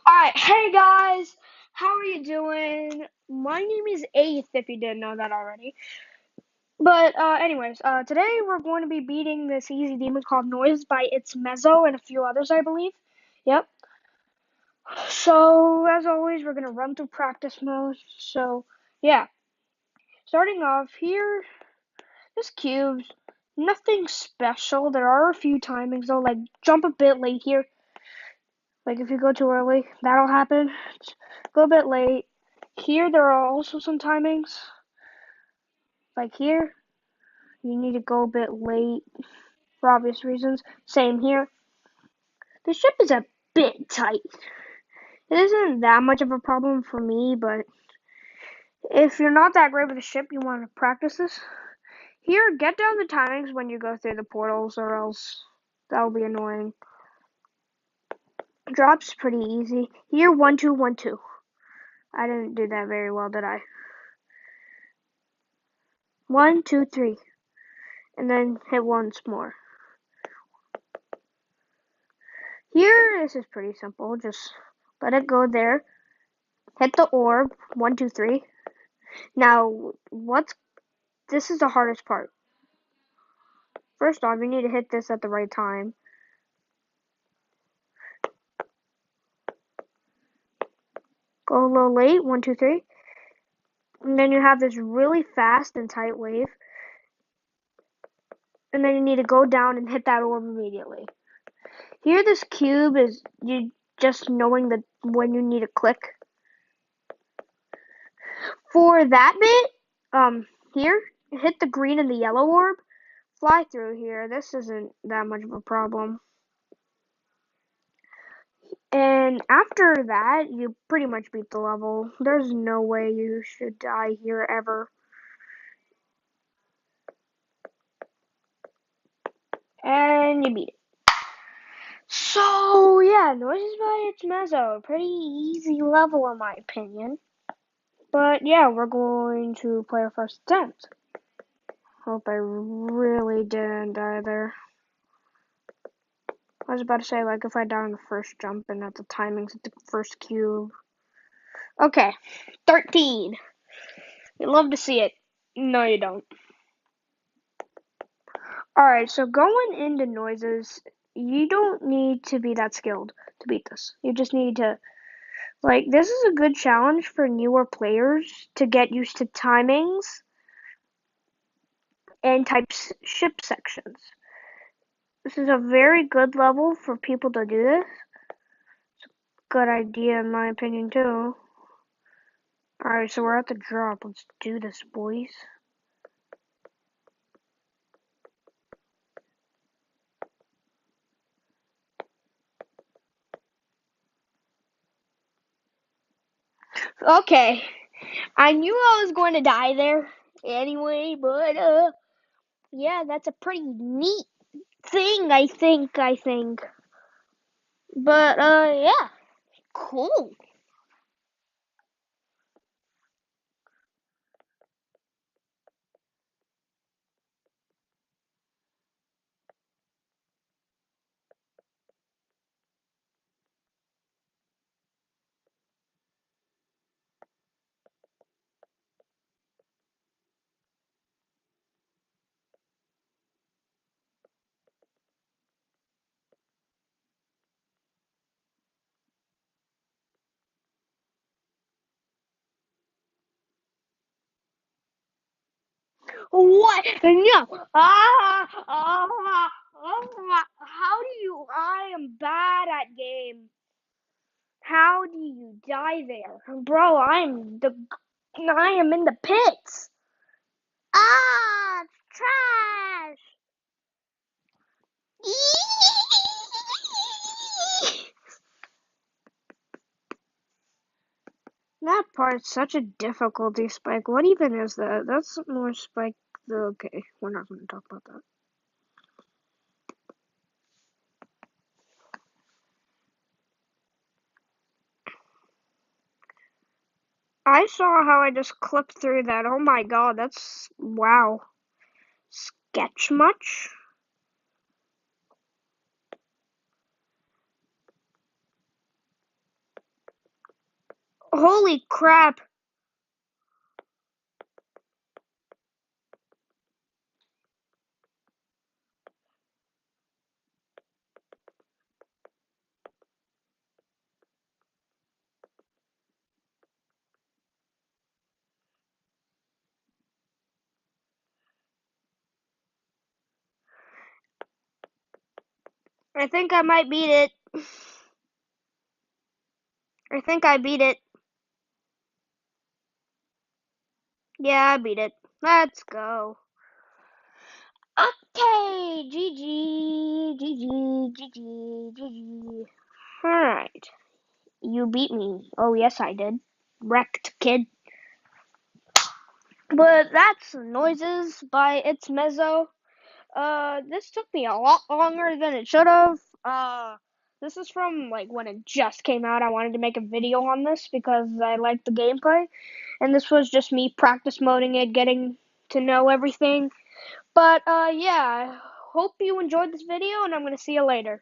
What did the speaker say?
Alright, hey guys, how are you doing? My name is Eighth, if you didn't know that already. But today we're going to be beating this easy demon called Noise by ItzMezzo and a few others, I believe. Yep. So, as always, we're gonna run through practice mode. So, yeah. Starting off here, this cubes, nothing special. There are a few timings though, like jump a bit late here. Like if you go too early, that'll happen. Go a bit late. Here there are also some timings. Like here, you need to go a bit late for obvious reasons. Same here. The ship is a bit tight. It isn't that much of a problem for me, but if you're not that great with the ship, you want to practice this. Here, get down the timings when you go through the portals, or else that'll be annoying. Drop's pretty easy. Here, 1 2 1 2. I didn't do that very well, did I? 1 2 3. And then hit once more. Here, this is pretty simple. Just let it go there. Hit the orb. 1 2 3. Now, this is the hardest part. First off, you need to hit this at the right time. Go a little late. 1 2 3. And then you have this really fast and tight wave. And then you need to go down and hit that orb immediately. Here, this cube is you just knowing that when you need to click. For that bit, here, hit the green and the yellow orb. Fly through here. This isn't that much of a problem. And after that, you pretty much beat the level. There's no way you should die here ever. And you beat it. So, yeah, Noises by ItzMezzo. Pretty easy level in my opinion. But yeah, we're going to play our first attempt. Hope I really didn't die there. I was about to say, like, if I die on the first jump and at the timings at the first cube. Okay, 13. You love to see it. No, you don't. Alright, so going into noises, you don't need to be that skilled to beat this. You just need to, like, this is a good challenge for newer players to get used to timings and types ship sections. This is a very good level for people to do this. It's a good idea in my opinion too. Alright, so we're at the drop. Let's do this, boys. Okay. I knew I was going to die there anyway, but yeah, that's a pretty neat thing, I think. But yeah. Cool. What? No. How do you I am bad at game. How do you die there? Bro, I am in the pits. Ah, it's trash. That part's such a difficulty spike. What even is that? That's more spike. Okay, we're not going to talk about that. I saw how I just clipped through that. Oh my god, that's wow. Sketch much? Holy crap. I think I might beat it. I think I beat it. Yeah, I beat it. Let's go. Okay, GG, GG, GG, GG. Alright. You beat me. Oh, yes, I did. Wrecked, kid. But that's Noises by ItzMezzo. This took me a lot longer than it should have. This is from, like, when it just came out. I wanted to make a video on this because I liked the gameplay. And this was just me practice moding it, getting to know everything. But, yeah, I hope you enjoyed this video, and I'm going to see you later.